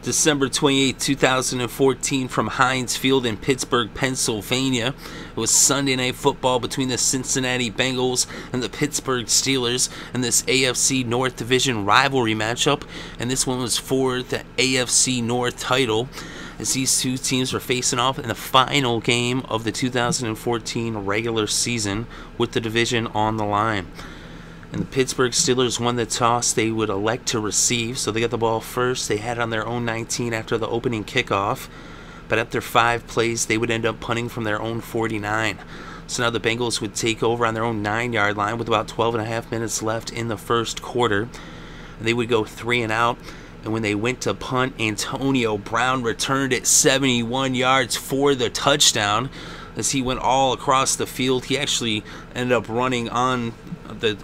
December 28, 2014, from Heinz Field in Pittsburgh, Pennsylvania. It was Sunday Night Football between the Cincinnati Bengals and the Pittsburgh Steelers in this AFC North Division rivalry matchup, and this one was for the AFC North title, as these two teams were facing off in the final game of the 2014 regular season with the division on the line. And the Pittsburgh Steelers won the toss. They would elect to receive, so they got the ball first. They had it on their own 19 after the opening kickoff, but after 5 plays, they would end up punting from their own 49. So now the Bengals would take over on their own 9-yard line with about 12.5 minutes left in the first quarter. And they would go 3 and out. And when they went to punt, Antonio Brown returned it 71 yards for the touchdown. As he went all across the field, he actually ended up running on the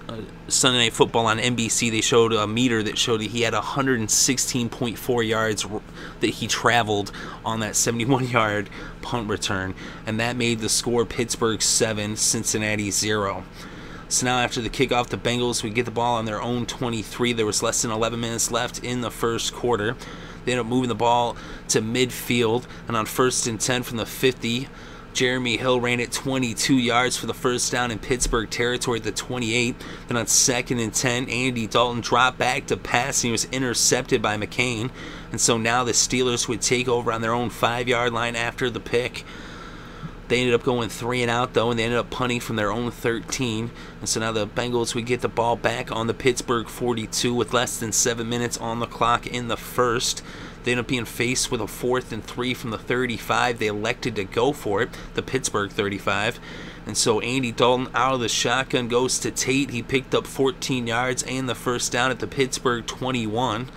Sunday Night Football on NBC. They showed a meter that showed he had 116.4 yards that he traveled on that 71-yard punt return, and that made the score Pittsburgh 7, Cincinnati 0. So now after the kickoff, the Bengals would get the ball on their own 23. There was less than 11 minutes left in the first quarter. They ended up moving the ball to midfield, and on 1st and 10 from the 50, Jeremy Hill ran it 22 yards for the first down in Pittsburgh territory at the 28. Then on 2nd and 10, Andy Dalton dropped back to pass, and he was intercepted by McCain. And so now the Steelers would take over on their own 5-yard line after the pick. They ended up going 3 and out, though, and they ended up punting from their own 13. And so now the Bengals would get the ball back on the Pittsburgh 42 with less than 7 minutes on the clock in the first. They ended up being faced with a 4th and 3 from the 35. They elected to go for it, the Pittsburgh 35. And so Andy Dalton out of the shotgun goes to Tate. He picked up 14 yards and the first down at the Pittsburgh 21.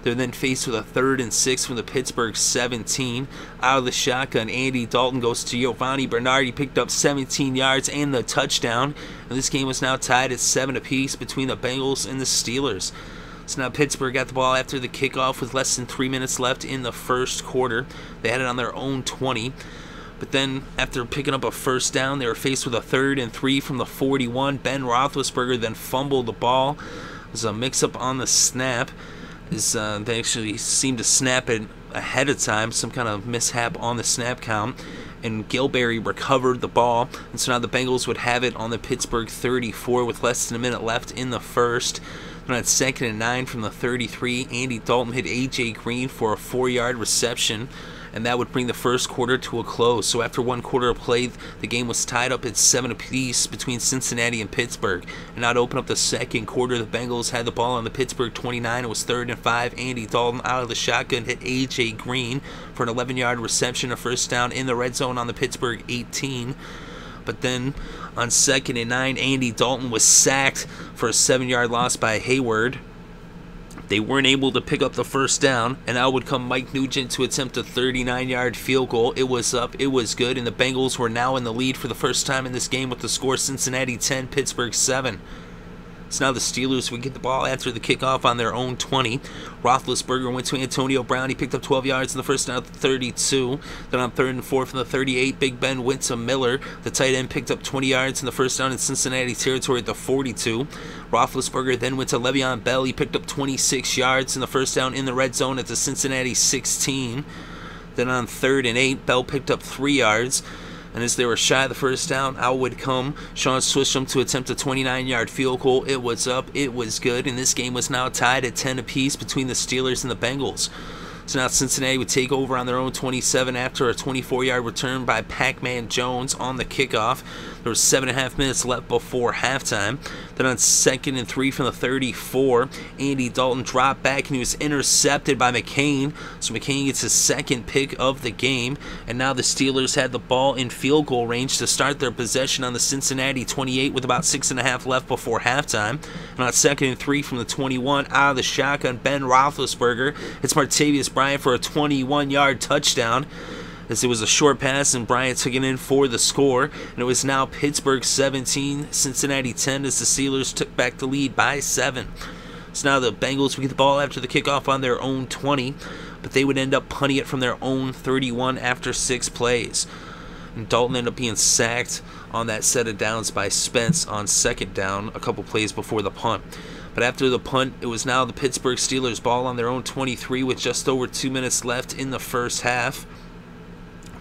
They're then faced with a 3rd and 6 from the Pittsburgh 17. Out of the shotgun, Andy Dalton goes to Giovani Bernard. He picked up 17 yards and the touchdown. And this game was now tied at 7 apiece between the Bengals and the Steelers. So now Pittsburgh got the ball after the kickoff with less than 3 minutes left in the first quarter. They had it on their own 20. But then after picking up a first down, they were faced with a 3rd and 3 from the 41. Ben Roethlisberger then fumbled the ball. It was a mix-up on the snap. They actually seemed to snap it ahead of time, some kind of mishap on the snap count. And Gilberry recovered the ball. And so now the Bengals would have it on the Pittsburgh 34 with less than a minute left in the first. Then on 2nd and 9 from the 33, Andy Dalton hit A.J. Green for a 4-yard reception, and that would bring the first quarter to a close. So after 1 quarter of play, the game was tied up at 7 apiece between Cincinnati and Pittsburgh. And now to open up the second quarter, the Bengals had the ball on the Pittsburgh 29. It was 3rd and 5. Andy Dalton out of the shotgun hit A.J. Green for an 11-yard reception, a first down in the red zone on the Pittsburgh 18. But then on 2nd and 9, Andy Dalton was sacked for a 7-yard loss by Hayward. They weren't able to pick up the first down, and out would come Mike Nugent to attempt a 39-yard field goal. It was up, it was good, and the Bengals were now in the lead for the first time in this game with the score Cincinnati 10, Pittsburgh 7. So now the Steelers would get the ball after the kickoff on their own 20. Roethlisberger went to Antonio Brown. He picked up 12 yards in the first down at the 32. Then on 3rd and 4 from the 38, Big Ben went to Miller. The tight end picked up 20 yards in the first down in Cincinnati territory at the 42. Roethlisberger then went to Le'Veon Bell. He picked up 26 yards in the first down in the red zone at the Cincinnati 16. Then on 3rd and 8, Bell picked up 3 yards. And as they were shy of the first down, out would come Shaun Suisham to attempt a 29-yard field goal. It was up, it was good, and this game was now tied at 10 apiece between the Steelers and the Bengals. So now Cincinnati would take over on their own 27 after a 24-yard return by Pac-Man Jones on the kickoff. There was 7.5 minutes left before halftime. Then on 2nd and 3 from the 34, Andy Dalton dropped back and he was intercepted by McCain. So McCain gets his 2nd pick of the game. And now the Steelers had the ball in field goal range to start their possession on the Cincinnati 28 with about 6.5 left before halftime. And on 2nd and 3 from the 21, out of the shotgun, Ben Roethlisberger. It's Martavis Bryant for a 21-yard touchdown, as it was a short pass and Bryant took it in for the score. And it was now Pittsburgh 17, Cincinnati 10, as the Steelers took back the lead by 7. So now the Bengals would get the ball after the kickoff on their own 20, but they would end up punting it from their own 31 after 6 plays. And Dalton ended up being sacked on that set of downs by Spence on 2nd down a couple plays before the punt. But after the punt, it was now the Pittsburgh Steelers' ball on their own 23 with just over 2 minutes left in the first half.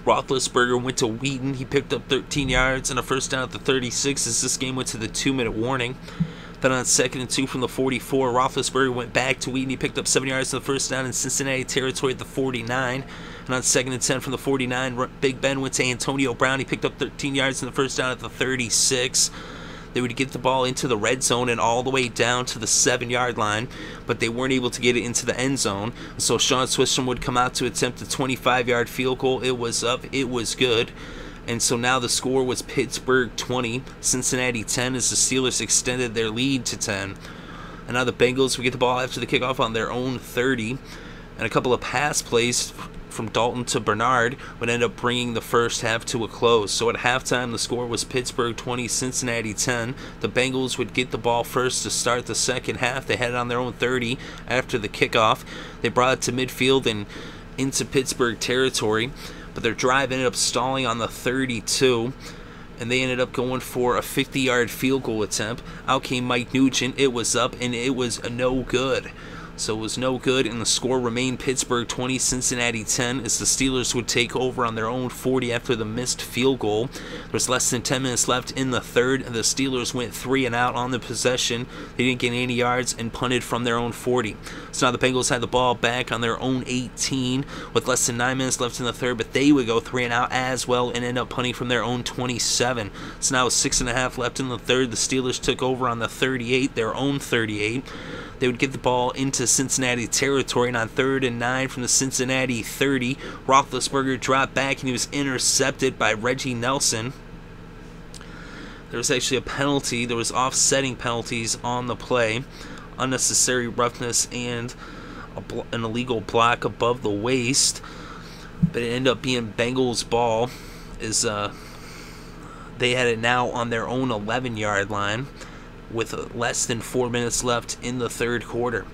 Roethlisberger went to Wheaton. He picked up 13 yards and a first down at the 36 as this game went to the 2-minute warning. Then on 2nd and 2 from the 44, Roethlisberger went back to Wheaton. He picked up 7 yards to the first down in Cincinnati territory at the 49. And on 2nd and 10 from the 49, Big Ben went to Antonio Brown. He picked up 13 yards in the first down at the 36. They would get the ball into the red zone and all the way down to the 7-yard line, but they weren't able to get it into the end zone. So Shaun Suisham would come out to attempt a 25-yard field goal. It was up. It was good. And so now the score was Pittsburgh 20, Cincinnati 10, as the Steelers extended their lead to 10. And now the Bengals would get the ball after the kickoff on their own 30. And a couple of pass plays from Dalton to Bernard would end up bringing the first half to a close. So at halftime, the score was Pittsburgh 20, Cincinnati 10. The Bengals would get the ball first to start the second half. They had it on their own 30 after the kickoff. They brought it to midfield and into Pittsburgh territory, but their drive ended up stalling on the 32. And they ended up going for a 50-yard field goal attempt. Out came Mike Nugent. It was up, and it was no good. So it was no good, and the score remained Pittsburgh 20, Cincinnati 10, as the Steelers would take over on their own 40 after the missed field goal. There was less than 10 minutes left in the third, and the Steelers went 3 and out on the possession. They didn't get any yards and punted from their own 40. So now the Bengals had the ball back on their own 18 with less than 9 minutes left in the third, but they would go 3 and out as well and end up punting from their own 27. So now with 6.5 left in the third, the Steelers took over on the 38, their own 38. They would get the ball into Cincinnati territory, and on 3rd and 9 from the Cincinnati 30, Roethlisberger dropped back and he was intercepted by Reggie Nelson. There was actually a penalty. There was offsetting penalties on the play, unnecessary roughness and an illegal block above the waist. But it ended up being Bengals' ball, as they had it now on their own 11-yard line, with less than 4 minutes left in the third quarter.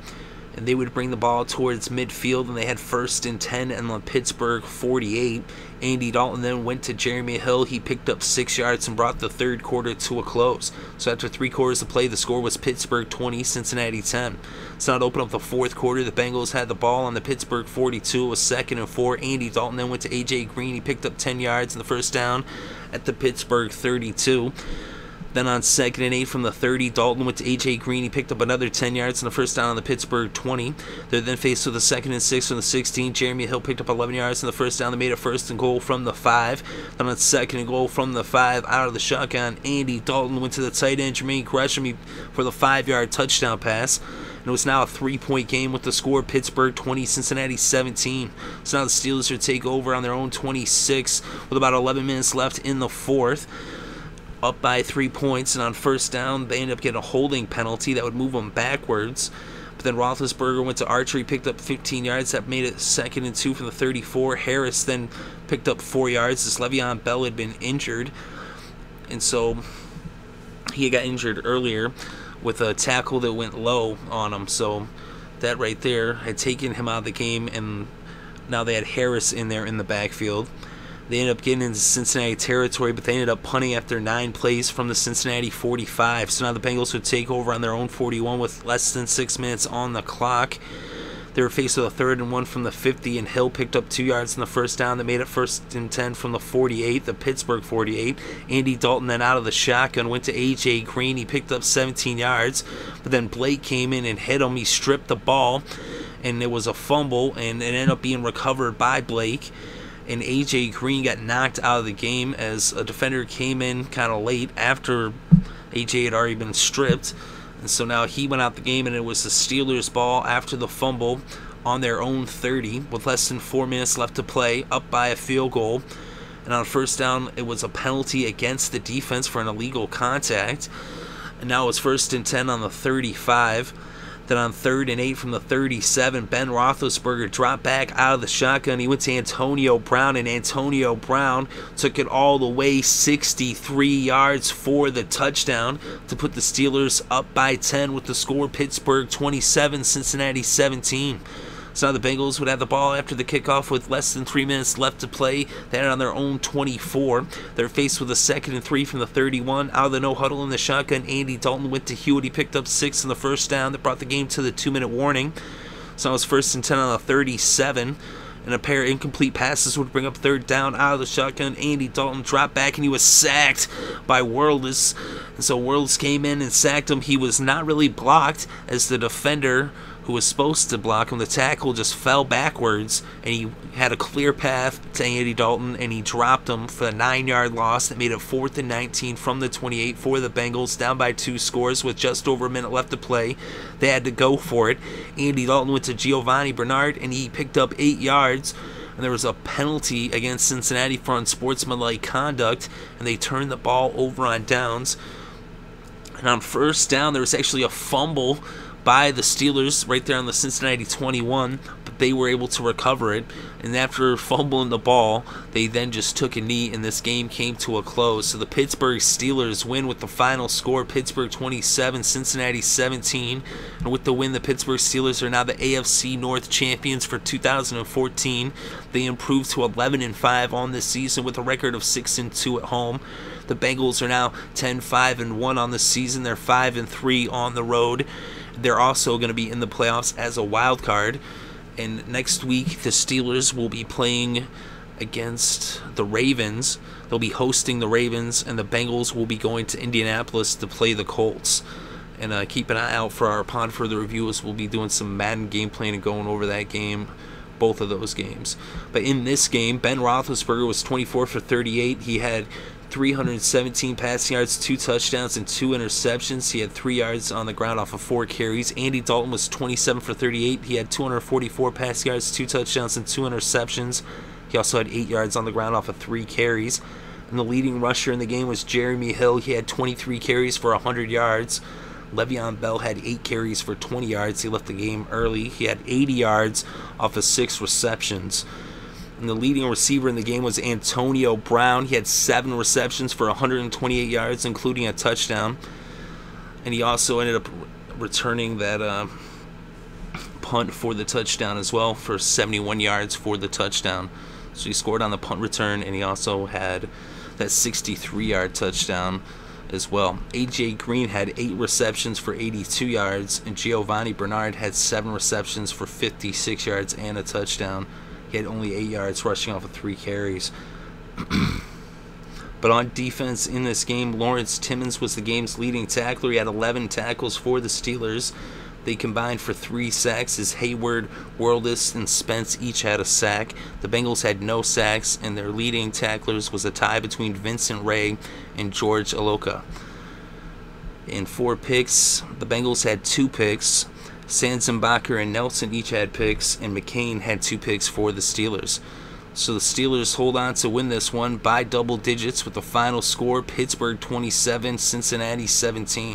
And they would bring the ball towards midfield, and they had 1st and 10 and the Pittsburgh 48. Andy Dalton then went to Jeremy Hill. He picked up 6 yards and brought the third quarter to a close. So after 3 quarters of play, the score was Pittsburgh 20, Cincinnati 10. So now to open up the fourth quarter, the Bengals had the ball on the Pittsburgh 42. It was 2nd and 4. Andy Dalton then went to A.J. Green. He picked up 10 yards in the first down at the Pittsburgh 32. Then on 2nd and 8 from the 30, Dalton went to A.J. Green. He picked up another 10 yards in the first down on the Pittsburgh 20. They're then faced with a 2nd and 6 from the 16. Jeremy Hill picked up 11 yards in the first down. They made a 1st and goal from the 5. Then on 2nd and goal from the 5, out of the shotgun, Andy Dalton went to the tight end, Jermaine Gresham, for the 5-yard touchdown pass. And it was now a 3-point game with the score Pittsburgh 20, Cincinnati 17. So now the Steelers would take over on their own 26 with about 11 minutes left in the fourth, up by 3 points, and on first down they ended up getting a holding penalty that would move them backwards. But then Roethlisberger went to Archer. He picked up 15 yards. That made it 2nd and 2 from the 34. Harris then picked up 4 yards as Le'Veon Bell had been injured, and so he got injured earlier with a tackle that went low on him. So that right there had taken him out of the game, and now they had Harris in there in the backfield. They ended up getting into Cincinnati territory, but they ended up punting after 9 plays from the Cincinnati 45. So now the Bengals would take over on their own 41 with less than 6 minutes on the clock. They were faced with a 3rd and 1 from the 50, and Hill picked up 2 yards in the first down. They made it 1st and 10 from the 48, the Pittsburgh 48. Andy Dalton then out of the shotgun went to A.J. Green. He picked up 17 yards, but then Blake came in and hit him. He stripped the ball, and it was a fumble, and it ended up being recovered by Blake. And A.J. Green got knocked out of the game as a defender came in kind of late after A.J. had already been stripped. And so now he went out the game, and it was the Steelers' ball after the fumble on their own 30 with less than 4 minutes left to play, up by a field goal. And on first down, it was a penalty against the defense for an illegal contact. And now it's 1st and 10 on the 35. Then on 3rd and 8 from the 37, Ben Roethlisberger dropped back out of the shotgun. He went to Antonio Brown, and Antonio Brown took it all the way 63 yards for the touchdown to put the Steelers up by 10 with the score Pittsburgh 27, Cincinnati 17. So now the Bengals would have the ball after the kickoff with less than 3 minutes left to play. They had it on their own 24. They're faced with a 2nd and 3 from the 31. Out of the no huddle in the shotgun, Andy Dalton went to Hewitt. He picked up 6 on the first down. That brought the game to the 2-minute warning. So it was 1st and 10 on the 37. And a pair of incomplete passes would bring up 3rd down. Out of the shotgun, Andy Dalton dropped back, and he was sacked by Worldless. And so Worldless came in and sacked him. He was not really blocked, as the defender who was supposed to block him, the tackle, just fell backwards, and he had a clear path to Andy Dalton, and he dropped him for a 9-yard loss that made it 4th and 19 from the 28 for the Bengals, down by 2 scores with just over a minute left to play. They had to go for it. Andy Dalton went to Giovani Bernard, and he picked up 8 yards. And there was a penalty against Cincinnati for unsportsmanlike conduct, and they turned the ball over on downs. And on 1st down, there was actually a fumble by the Steelers right there on the Cincinnati 21, but they were able to recover it. And after fumbling the ball, they then just took a knee, and this game came to a close. So the Pittsburgh Steelers win with the final score, Pittsburgh 27, Cincinnati 17. And with the win, the Pittsburgh Steelers are now the AFC North champions for 2014. They improved to 11-5 on this season with a record of 6-2 at home. The Bengals are now 10-5-1 on the season. They're 5-3 on the road. They're also going to be in the playoffs as a wild card. And next week, the Steelers will be playing against the Ravens. They'll be hosting the Ravens, and the Bengals will be going to Indianapolis to play the Colts. And keep an eye out for our Pod Further reviews. We'll be doing some Madden game planning, going over that game, both of those games. But in this game, Ben Roethlisberger was 24 for 38. He had 317 passing yards, 2 touchdowns, and 2 interceptions. He had 3 yards on the ground off of 4 carries. Andy Dalton was 27 for 38. He had 244 passing yards, 2 touchdowns, and 2 interceptions. He also had 8 yards on the ground off of 3 carries. And the leading rusher in the game was Jeremy Hill. He had 23 carries for 100 yards. Le'Veon Bell had 8 carries for 20 yards. He left the game early. He had 80 yards off of 6 receptions. And the leading receiver in the game was Antonio Brown. He had 7 receptions for 128 yards, including a touchdown. And he also ended up returning that punt for the touchdown as well, for 71 yards for the touchdown. So he scored on the punt return, and he also had that 63-yard touchdown as well. A.J. Green had 8 receptions for 82 yards, and Giovani Bernard had 7 receptions for 56 yards and a touchdown. He had only 8 yards rushing off of 3 carries. But on defense in this game, Lawrence Timmons was the game's leading tackler. He had 11 tackles for the Steelers. They combined for 3 sacks, as Hayward, Worldless, and Spence each had a sack. The Bengals had no sacks, and their leading tacklers was a tie between Vincent Ray and George Aloka. In 4 picks, the Bengals had 2 picks. Sanzenbacher and Nelson each had picks, and McCain had 2 picks for the Steelers. So the Steelers hold on to win this one by double digits with the final score, Pittsburgh 27, Cincinnati 17.